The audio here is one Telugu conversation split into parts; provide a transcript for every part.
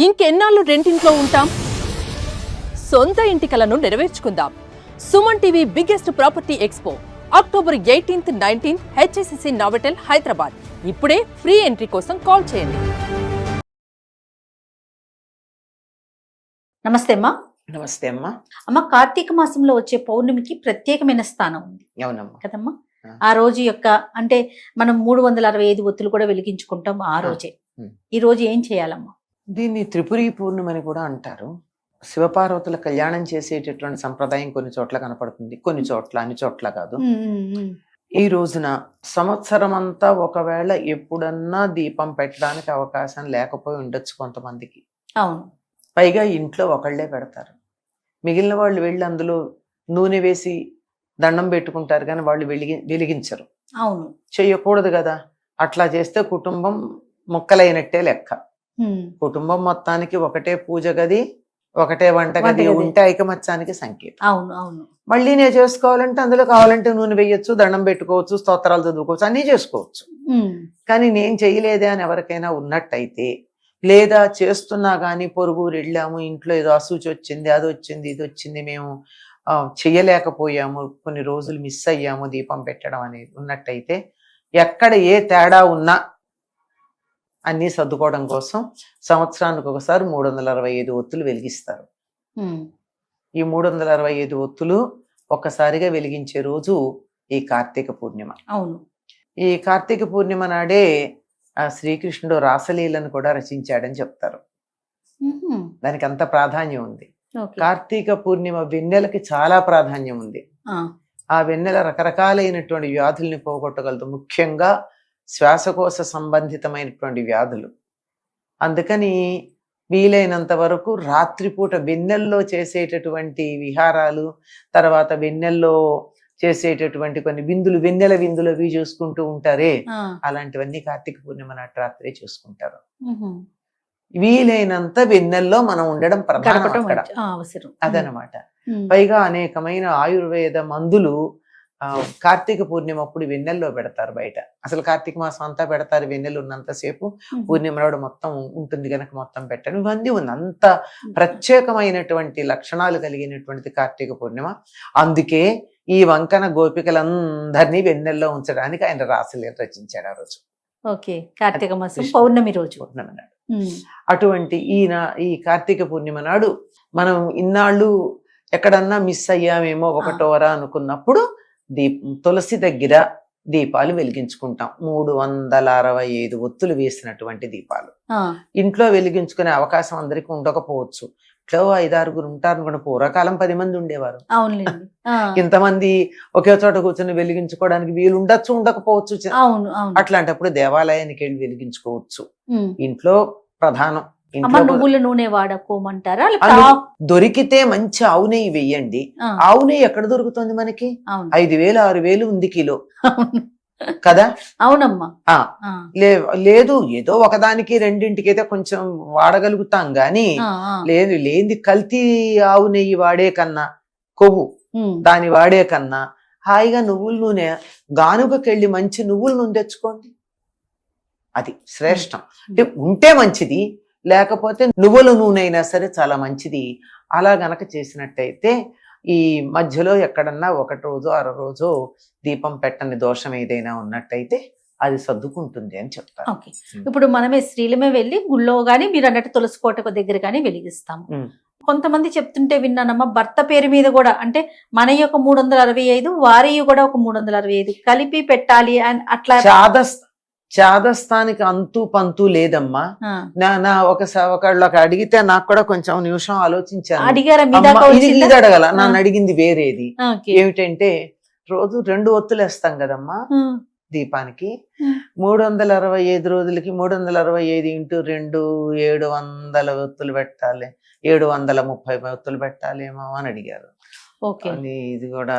ఇంకెన్నాళ్ళు రెంటింట్లో ఉంటాం? సొంత ఇంటి కలను నెరవేర్చుకుందాం. Suman TV biggest property expo October 18th, 19th HSCC Novotel Hyderabad. ఇప్పుడే ఫ్రీ ఎంట్రీ కోసం కాల్ చేయండి. నమస్తే అమ్మా. నమస్తే అమ్మా. అమ్మ, కార్తీక మాసంలో వచ్చే పౌర్ణమికి ప్రత్యేకమైన స్థానం ఉంది. అవునమ్మా కదమ్మా. ఆ రోజు యొక్క అంటే మనం 365 ఒత్తులు కూడా వెలిగించుకుంటాం ఆ రోజే. ఈ రోజు ఏం చేయాలమ్మా? దీన్ని త్రిపురి పూర్ణిమని కూడా అంటారు. శివపార్వతుల కళ్యాణం చేసేటటువంటి సంప్రదాయం కొన్ని చోట్ల కనపడుతుంది, కొన్ని చోట్ల, అన్ని చోట్ల కాదు. ఈ రోజున సంవత్సరం అంతా ఒకవేళ ఎప్పుడన్నా దీపం పెట్టడానికి అవకాశం లేకపోయి ఉండొచ్చు కొంతమందికి. అవును. పైగా ఇంట్లో ఒకళ్లే పెడతారు, మిగిలిన వాళ్ళు వెళ్ళి అందులో నూనె వేసి దండం పెట్టుకుంటారు, కానీ వాళ్ళు వెలిగించరు. అవును, చెయ్యకూడదు కదా. అట్లా చేస్తే కుటుంబం ముక్కలైనట్టే లెక్క. కుటుంబం మొత్తానికి ఒకటే పూజ గది, ఒకటే వంటగది ఉంటే ఐకమత్యానికి సంకేతం. అవును అవును. మళ్ళీ నేను చేసుకోవాలంటే అందులో కావాలంటే నూనె వేయొచ్చు, దండం పెట్టుకోవచ్చు, స్తోత్రాలు చదువుకోవచ్చు, అన్నీ చేసుకోవచ్చు. కానీ నేను చేయలేదే అని ఎవరికైనా ఉన్నట్టయితే, లేదా చేస్తున్నా కానీ పొరుగురు వెళ్ళాము, ఇంట్లో ఏదో అసూచి వచ్చింది, అది వచ్చింది, ఇది వచ్చింది, మేము చెయ్యలేకపోయాము, కొన్ని రోజులు మిస్ అయ్యాము దీపం పెట్టడం అనేది ఉన్నట్టయితే, ఎక్కడ ఏ తేడా ఉన్నా అన్నీ సర్దుకోవడం కోసం సంవత్సరానికి ఒకసారి 365 ఒత్తులు వెలిగిస్తారు. ఈ 365 ఒత్తులు ఒక్కసారిగా వెలిగించే రోజు ఈ కార్తీక పూర్ణిమ. అవును. ఈ కార్తీక పూర్ణిమ నాడే శ్రీకృష్ణుడు రాసలీలను కూడా రచించాడని చెప్తారు. దానికి అంత ప్రాధాన్యం ఉంది. కార్తీక పూర్ణిమ వెన్నెలకి చాలా ప్రాధాన్యం ఉంది. ఆ వెన్నెల రకరకాలైనటువంటి వ్యాధుల్ని పోగొట్టగలదు, ముఖ్యంగా శ్వాసకోశ సంబంధితమైనటువంటి వ్యాధులు. అందుకని వీలైనంత వరకు రాత్రిపూట వెన్నెల్లో చేసేటటువంటి విహారాలు, తర్వాత వెన్నెల్లో చేసేటటువంటి కొన్ని విందులు, వెన్నెల విందులు అవి చూసుకుంటూ ఉంటారే, అలాంటివన్నీ కార్తీక పూర్ణిమ నాటి రాత్రే చూసుకుంటారు. వీలైనంత వెన్నెల్లో మనం ఉండడం ప్రధానం అక్కడ, అదనమాట. పైగా అనేకమైన ఆయుర్వేద మందులు కార్తీక పూర్ణిమ అప్పుడు వెన్నెల్లో పెడతారు బయట. అసలు కార్తీక మాసం అంతా పెడతారు, వెన్నెలు ఉన్నంతసేపు. పూర్ణిమ నాడు మొత్తం ఉంటుంది కనుక మొత్తం పెట్టడం, ఇవన్నీ ఉంది. అంత ప్రత్యేకమైనటువంటి లక్షణాలు కలిగినటువంటిది కార్తీక పూర్ణిమ. అందుకే ఈ వంకన గోపికలందరినీ వెన్నెల్లో ఉంచడానికి ఆయన రాసలీల రచించాడు ఆ రోజు. కార్తీక మాసం పౌర్ణమి రోజు, పౌర్ణమి నాడు. అటువంటి ఈ కార్తీక పూర్ణిమ నాడు మనం ఇన్నాళ్ళు ఎక్కడన్నా మిస్ అయ్యామేమో ఒకటోరా అనుకున్నప్పుడు తులసి దగ్గర దీపాలు వెలిగించుకుంటాం. 365 ఒత్తులు వేసినటువంటి దీపాలు. ఇంట్లో వెలిగించుకునే అవకాశం అందరికీ ఉండకపోవచ్చు. ఇట్లో 5-6 ఉంటారు అనుకోండి. పూర్వకాలం 10 మంది ఉండేవారు. ఇంతమంది ఒకే చోట కూర్చొని వెలిగించుకోవడానికి వీలు ఉండొచ్చు, ఉండకపోవచ్చు. అట్లాంటప్పుడు దేవాలయానికి వెళ్ళి వెలిగించుకోవచ్చు. ఇంట్లో ప్రధానం. నువ్వుల నూనె వాడుకోమంటారా? దొరికితే మంచి ఆవు నెయ్యి వెయ్యండి. ఆవు నెయ్యి ఎక్కడ దొరుకుతుంది మనకి? 5,000-6,000 ఉంది కిలో కదా. అవునమ్మా. లేదు, ఏదో ఒకదానికి రెండింటికి అయితే కొంచెం వాడగలుగుతాం గాని, లేని కల్తీ ఆవు నెయ్యి వాడే కన్నా, కొవ్వు దాని వాడే కన్నా హాయిగా నువ్వుల నూనె, గానుగకెళ్ళి మంచి నువ్వుల నూనె తెచ్చుకోండి, అది శ్రేష్టం. ఉంటే మంచిది, లేకపోతే నువ్వుల నూనె అయినా సరే చాలా మంచిది. అలా గనక చేసినట్టయితే ఈ మధ్యలో ఎక్కడన్నా 1 రోజు 1/2 రోజు దీపం పెట్టని దోషం ఏదైనా ఉన్నట్టయితే అది సర్దుకుంటుంది అని చెప్తారు. ఇప్పుడు మనమే స్త్రీలమే వెళ్ళి గుళ్ళో గానీ, మీరు అన్నట్టు తులసి కోట దగ్గర కానీ వెలిగిస్తాము. కొంతమంది చెప్తుంటే విన్నానమ్మా, భర్త పేరు మీద కూడా, అంటే మన యొక్క 365, వారి కూడా ఒక 365 కలిపి పెట్టాలి అని అట్లా. చాదస్తానికి అంతు పంతు లేదమ్మా. నా ఒకళ్ళు అడిగితే నాకు కూడా కొంచెం నిమిషం ఆలోచించాను. ఇది అడగల, నన్ను అడిగింది వేరేది. ఏమిటంటే, రోజు 2 ఒత్తులు వేస్తాం కదమ్మా దీపానికి. 365 రోజులకి 365 × 2 700 ఒత్తులు పెట్టాలి, 730 ఒత్తులు పెట్టాలేమో అని అడిగారు. ఇది కూడా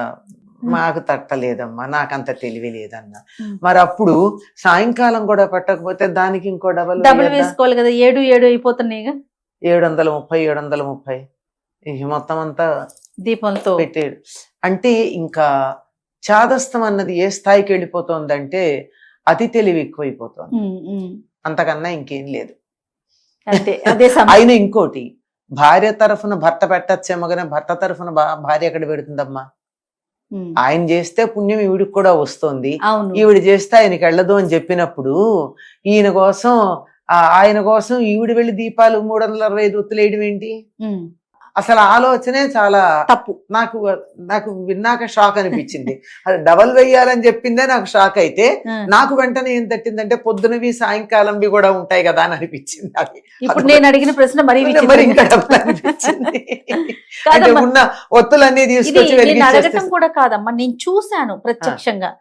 మాకు తట్టలేదమ్మా, నాకంత తెలివి లేదన్నా. మరి అప్పుడు సాయంకాలం కూడా పెట్టకపోతే దానికి ఇంకో డబల్ వేసుకోవాలి కదా. 7 అయిపోతున్నాయి, 730 మొత్తం అంతా దీపంతో పెట్టాడు. అంటే ఇంకా చాదస్తం అన్నది ఏ స్థాయికి వెళ్ళిపోతుందంటే అతి తెలివి ఎక్కువైపోతుంది, అంతకన్నా ఇంకేం లేదు. అంతే అదే సమయం. ఆయన ఇంకోటి, భార్య తరఫున భర్త పెట్టచ్చేమో కానీ భర్త తరఫున భార్య ఎక్కడ పెడుతుందమ్మా? ఆయన చేస్తే పుణ్యం ఈవిడికి కూడా వస్తుంది, అవును ఈవిడ చేస్తే ఆయనకి వెళ్ళదు అని చెప్పినప్పుడు ఆయన కోసం ఈవిడ వెళ్ళి దీపాలు 365 ఒత్తులు వేయడం ఏంటి? అసలు ఆలోచనే చాలా తప్పు. నాకు విన్నాక షాక్ అనిపించింది. అది డబల్ వెయ్యాలని చెప్పిందే నాకు షాక్ అయితే, నాకు వెంటనే ఏం తట్టిందంటే పొద్దునవి సాయంకాలంవి కూడా ఉంటాయి కదా అని అనిపించింది. అది ఇప్పుడు నేను అడిగిన ప్రశ్న మరి ఇంకా డబల్ అనిపించింది. అంటే ఉన్న ఒత్తులన్నీ తీసుకొచ్చి అడగటం కూడా కాదమ్మా, నేను చూశాను ప్రత్యక్షంగా.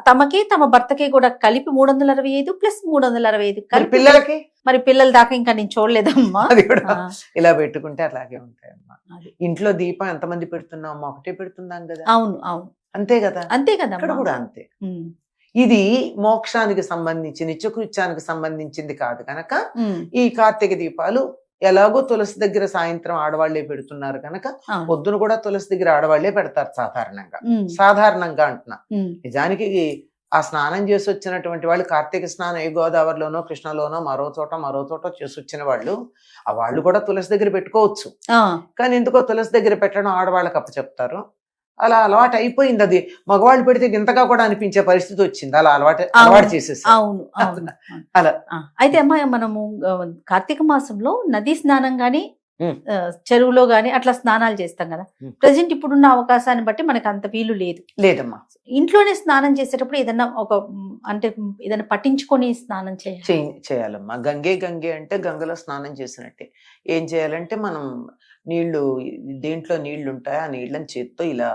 తమకి తమ భర్తకి కూడా కలిపి 365 ప్లస్ 365 కలిపి. పిల్లలకి మరి పిల్లల దాకా ఇంకా నేను చూడలేదమ్మా. అది కూడా ఇలా పెట్టుకుంటే అలాగే ఉంటాయమ్మా. ఇంట్లో దీపం ఎంతమంది పెడుతున్నామో ఒకటే పెడుతున్నాం కదా. అవును అవును అంతే కదా, అంతే కదా. ఇక్కడ కూడా అంతే. ఇది మోక్షానికి సంబంధించి నిత్యకృత్యానికి సంబంధించింది కాదు కనుక ఈ కార్తీక దీపాలు ఎలాగో తులసి దగ్గర సాయంత్రం ఆడవాళ్లే పెడుతున్నారు కనుక పొద్దున కూడా తులసి దగ్గర ఆడవాళ్లే పెడతారు సాధారణంగా అంటున్నా. నిజానికి ఆ స్నానం చేసి వచ్చినటువంటి వాళ్ళు కార్తీక స్నానం ఏ గోదావరిలోనో కృష్ణలోనో మరో చోట చేసి వచ్చిన వాళ్ళు ఆ వాళ్ళు కూడా తులసి దగ్గర పెట్టుకోవచ్చు. కానీ ఎందుకో తులసి దగ్గర పెట్టడం ఆడవాళ్ళకి అప్పచెప్తారు. అలా అలవాటు అయిపోయింది. అది మగవాళ్ళు పెడితే ఇంతగా కూడా అనిపించే పరిస్థితి వచ్చింది. అలా అలవాటు చేసేసారు. అవును అవును అలా. అయితే అమ్మా, మనము కార్తీక మాసంలో నదీ స్నానం గాని చెరువులో గాని అట్లా స్నానాలు చేస్తాం కదా. ప్రజెంట్ ఇప్పుడున్న అవకాశాన్ని బట్టి మనకు అంత వీలు లేదమ్మా. ఇంట్లోనే స్నానం చేసేటప్పుడు ఏదన్నా ఏదైనా పట్టించుకొని స్నానం చేయాలమ్మా. గంగే అంటే గంగలో స్నానం చేసినట్టే. ఏం చేయాలంటే మనం దేంట్లో నీళ్లు ఉంటాయి, ఆ నీళ్ళని చేత్తో ఇలా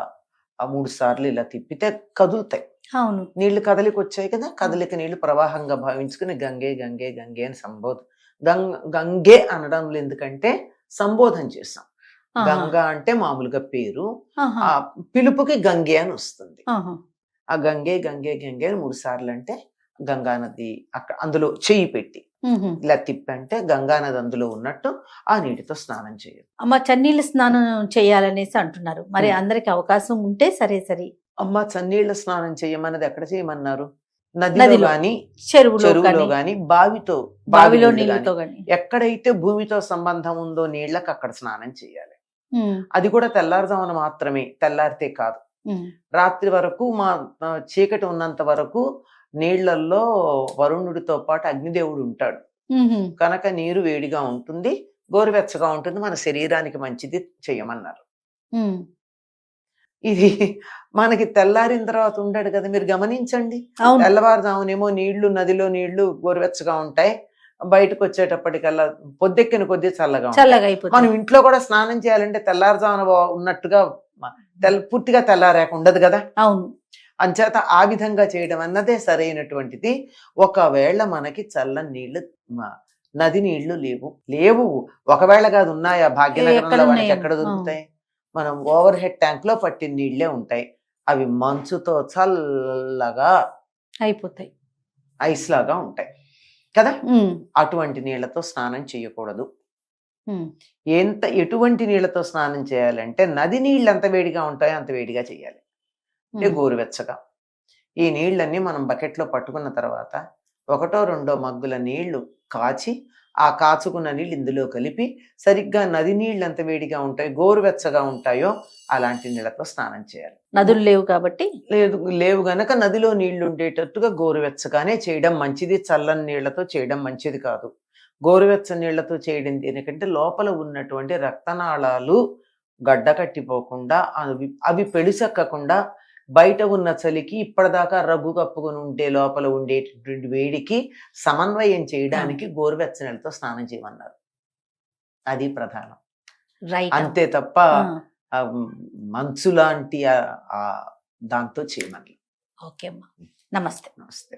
3 సార్లు ఇలా తిప్పితే కదులుతాయి. అవును, నీళ్లు కదలికి వచ్చాయి కదా, కదలిక నీళ్లు ప్రవాహంగా భావించుకుని గంగే అని గంగే అనడంలో ఎందుకంటే సంబోధన చేసాం. గంగా అంటే మామూలుగా పేరు, ఆ పిలుపుకి గంగే అని వస్తుంది. ఆ గంగే అని 3 సార్లు అంటే గంగా నది అక్కడ అందులో చెయ్యి పెట్టి ఇలా తిప్పంటే గంగా నది అందులో ఉన్నట్టు ఆ నీటితో స్నానం చేయదు. అమ్మ, చన్నీళ్ళ స్నానం చేయాలనేసి అంటున్నారు. మరి అందరికి అవకాశం ఉంటే సరే. అమ్మ, చన్నీళ్ళ స్నానం చేయమన్నది ఎక్కడ చేయమన్నారు? నదిలో గాని చెరువులో గాని బావిలో నీళ్ళతో గాని ఎక్కడైతే భూమితో సంబంధం ఉందో నీళ్ళకి అక్కడ స్నానం చేయాలి. అది కూడా తెల్లారుజామున మాత్రమే, తెల్లారితే కాదు. రాత్రి వరకు చీకటి ఉన్నంత వరకు నీళ్లలో వరుణుడితో పాటు అగ్నిదేవుడు ఉంటాడు కనుక నీరు వేడిగా ఉంటుంది, గోరువెచ్చగా ఉంటుంది, మన శరీరానికి మంచిది చేయమన్నారు. ఇది మనకి తెల్లారిన తర్వాత ఉండడు కదా. మీరు గమనించండి, తెల్లవారుజామునేమో నదిలో నీళ్లు గోరువెచ్చగా ఉంటాయి, బయటకు వచ్చేటప్పటికల్లా పొద్దెక్కిన కొద్దీ చల్లగా మనం ఇంట్లో కూడా స్నానం చేయాలంటే తెల్లారుజామున ఉన్నట్టుగా పూర్తిగా తెల్లారాక ఉండదు కదా. అవును, అంచేత ఆ విధంగా చేయడం అన్నదే సరైనటువంటిది. ఒకవేళ మనకి చల్లని నీళ్లు నది నీళ్లు లేవు ఒకవేళ కాదు, ఉన్నాయా? భాగ్యనగరంలో వాళ్ళకి ఎక్కడ దొరుకుతాయి? మనం ఓవర్ హెడ్ ట్యాంక్ లో పట్టిన నీళ్లే ఉంటాయి. అవి మంచుతో చల్లగా అయిపోతాయి, ఐస్ లాగా ఉంటాయి కదా. అటువంటి నీళ్లతో స్నానం చేయకూడదు. ఎటువంటి నీళ్లతో స్నానం చేయాలంటే నది నీళ్ళు ఎంత వేడిగా ఉంటాయో అంత వేడిగా చేయాలి, అంటే గోరువెచ్చగా. ఈ నీళ్ళన్నీ మనం బకెట్లో పట్టుకున్న తర్వాత 1-2 మగ్గుల నీళ్లు కాచి ఆ కాచుకున్న నీళ్ళు ఇందులో కలిపి సరిగ్గా నది నీళ్ళు ఎంత వేడిగా ఉంటాయో గోరువెచ్చగా ఉంటాయో అలాంటి నీళ్ళతో స్నానం చేయాలి. నదులు లేవు కాబట్టి లేవు గనక నదిలో నీళ్లు ఉండేటట్టుగా గోరువెచ్చగానే చేయడం మంచిది. చల్లని నీళ్లతో చేయడం మంచిది కాదు. గోరువెచ్చని నీళ్లతో చేయడం ఎందుకంటే లోపల ఉన్నటువంటి రక్తనాళాలు గడ్డ కట్టిపోకుండా అవి పెళుసెక్కకుండా బయట ఉన్న చలికి ఇప్పటిదాకా రగ్గు కప్పుకొని ఉంటే లోపల ఉండేటటువంటి వేడికి సమన్వయం చేయడానికి గోరువెచ్చని నీళ్ళతో స్నానం చేయమన్నారు. అది ప్రధానం, అంతే తప్ప మంచు లాంటి దాంతో చేయమని. ఓకే అమ్మా, నమస్తే.